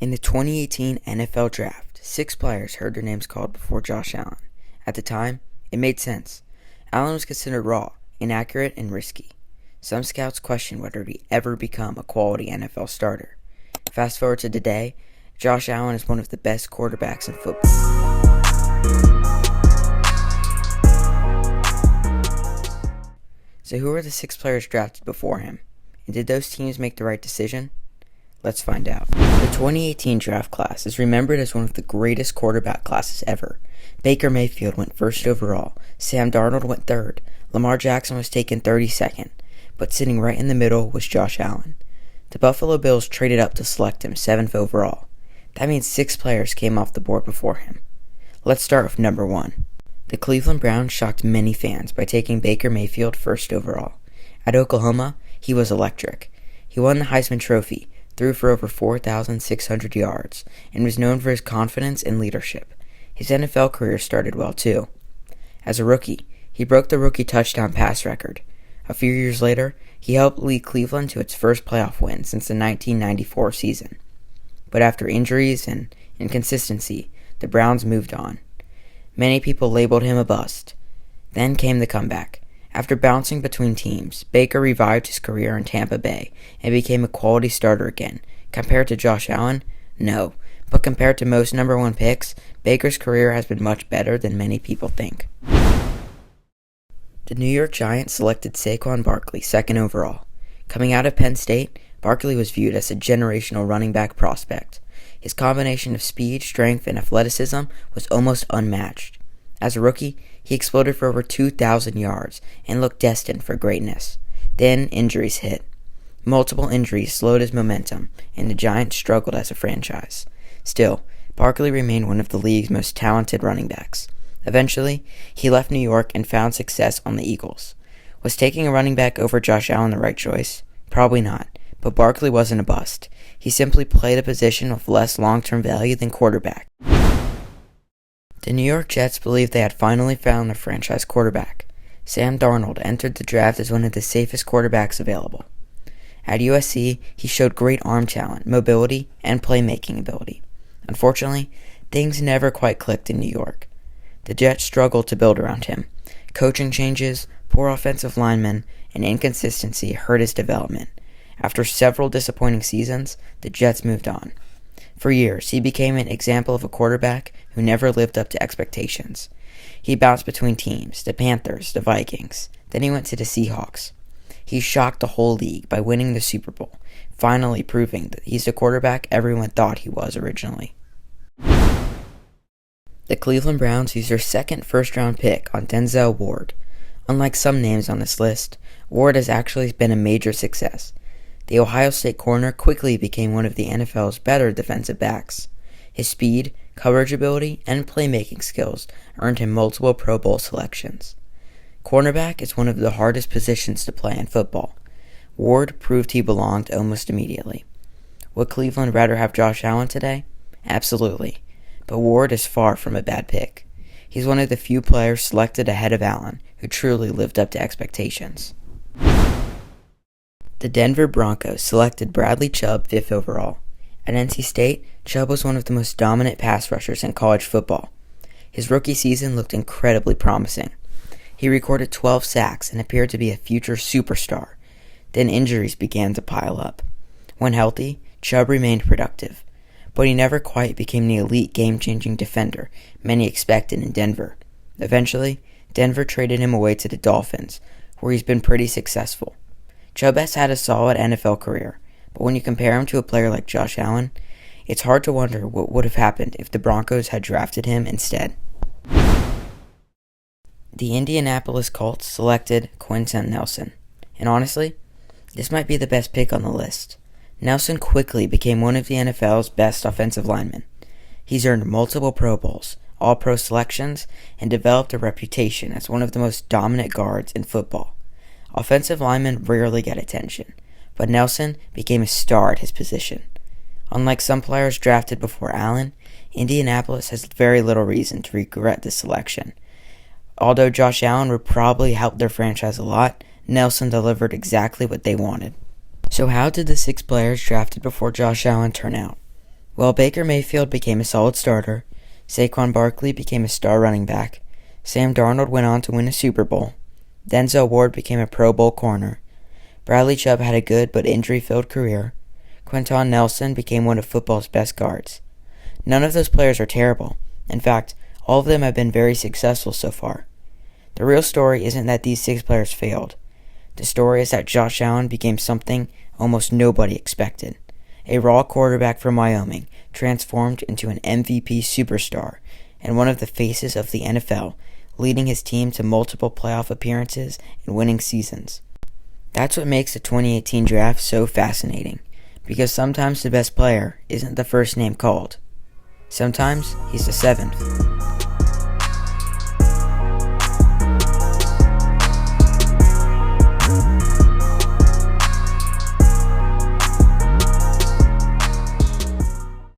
In the 2018 NFL Draft, 6 players heard their names called before Josh Allen. At the time, it made sense. Allen was considered raw, inaccurate, and risky. Some scouts questioned whether he'd ever become a quality NFL starter. Fast forward to today, Josh Allen is one of the best quarterbacks in football. So who are the 6 players drafted before him? And did those teams make the right decision? Let's find out. The 2018 draft class is remembered as one of the greatest quarterback classes ever. Baker Mayfield went first overall, Sam Darnold went third, Lamar Jackson was taken 32nd, but sitting right in the middle was Josh Allen. The Buffalo Bills traded up to select him 7th overall. That means 6 players came off the board before him. Let's start with number 1. The Cleveland Browns shocked many fans by taking Baker Mayfield first overall. At Oklahoma, he was electric. He won the Heisman Trophy, threw for over 4,600 yards, and was known for his confidence and leadership. His NFL career started well too. As a rookie, he broke the rookie touchdown pass record. A few years later, he helped lead Cleveland to its first playoff win since the 1994 season. But after injuries and inconsistency, the Browns moved on. Many people labeled him a bust. Then came the comeback. After bouncing between teams, Baker revived his career in Tampa Bay and became a quality starter again. Compared to Josh Allen? No. But compared to most number 1 picks, Baker's career has been much better than many people think. The New York Giants selected Saquon Barkley 2nd overall. Coming out of Penn State, Barkley was viewed as a generational running back prospect. His combination of speed, strength, and athleticism was almost unmatched. As a rookie, he exploded for over 2,000 yards and looked destined for greatness. Then injuries hit. Multiple injuries slowed his momentum, and the Giants struggled as a franchise. Still, Barkley remained one of the league's most talented running backs. Eventually, he left New York and found success on the Eagles. Was taking a running back over Josh Allen the right choice? Probably not, but Barkley wasn't a bust. He simply played a position with less long-term value than quarterback. The New York Jets believed they had finally found their franchise quarterback. Sam Darnold entered the draft as one of the safest quarterbacks available. At USC, he showed great arm talent, mobility, and playmaking ability. Unfortunately, things never quite clicked in New York. The Jets struggled to build around him. Coaching changes, poor offensive linemen, and inconsistency hurt his development. After several disappointing seasons, the Jets moved on. For years, he became an example of a quarterback who never lived up to expectations. He bounced between teams, the Panthers, the Vikings. Then he went to the Seahawks. He shocked the whole league by winning the Super Bowl, finally proving that he's the quarterback everyone thought he was originally. The Cleveland Browns used their 2nd first-round pick on Denzel Ward. Unlike some names on this list, Ward has actually been a major success. The Ohio State corner quickly became one of the NFL's better defensive backs. His speed, coverage ability, and playmaking skills earned him multiple Pro Bowl selections. Cornerback is one of the hardest positions to play in football. Ward proved he belonged almost immediately. Would Cleveland rather have Josh Allen today? Absolutely. But Ward is far from a bad pick. He's one of the few players selected ahead of Allen who truly lived up to expectations. The Denver Broncos selected Bradley Chubb 5th overall. At NC State, Chubb was one of the most dominant pass rushers in college football. His rookie season looked incredibly promising. He recorded 12 sacks and appeared to be a future superstar. Then injuries began to pile up. When healthy, Chubb remained productive, but he never quite became the elite game-changing defender many expected in Denver. Eventually, Denver traded him away to the Dolphins, where he's been pretty successful. Chubb has had a solid NFL career, but when you compare him to a player like Josh Allen, it's hard to wonder what would have happened if the Broncos had drafted him instead. The Indianapolis Colts selected Quenton Nelson, and honestly, this might be the best pick on the list. Nelson quickly became one of the NFL's best offensive linemen. He's earned multiple Pro Bowls, All-Pro selections, and developed a reputation as one of the most dominant guards in football. Offensive linemen rarely get attention, but Nelson became a star at his position. Unlike some players drafted before Allen, Indianapolis has very little reason to regret this selection. Although Josh Allen would probably help their franchise a lot, Nelson delivered exactly what they wanted. So how did the 6 players drafted before Josh Allen turn out? While Baker Mayfield became a solid starter, Saquon Barkley became a star running back, Sam Darnold went on to win a Super Bowl, Denzel Ward became a Pro Bowl corner, Bradley Chubb had a good but injury-filled career, Quentin Nelson became one of football's best guards. None of those players are terrible. In fact, all of them have been very successful so far. The real story isn't that these 6 players failed. The story is that Josh Allen became something almost nobody expected. A raw quarterback from Wyoming transformed into an MVP superstar and one of the faces of the NFL, leading his team to multiple playoff appearances and winning seasons. That's what makes the 2018 draft so fascinating, because sometimes the best player isn't the first name called. Sometimes he's the 7th.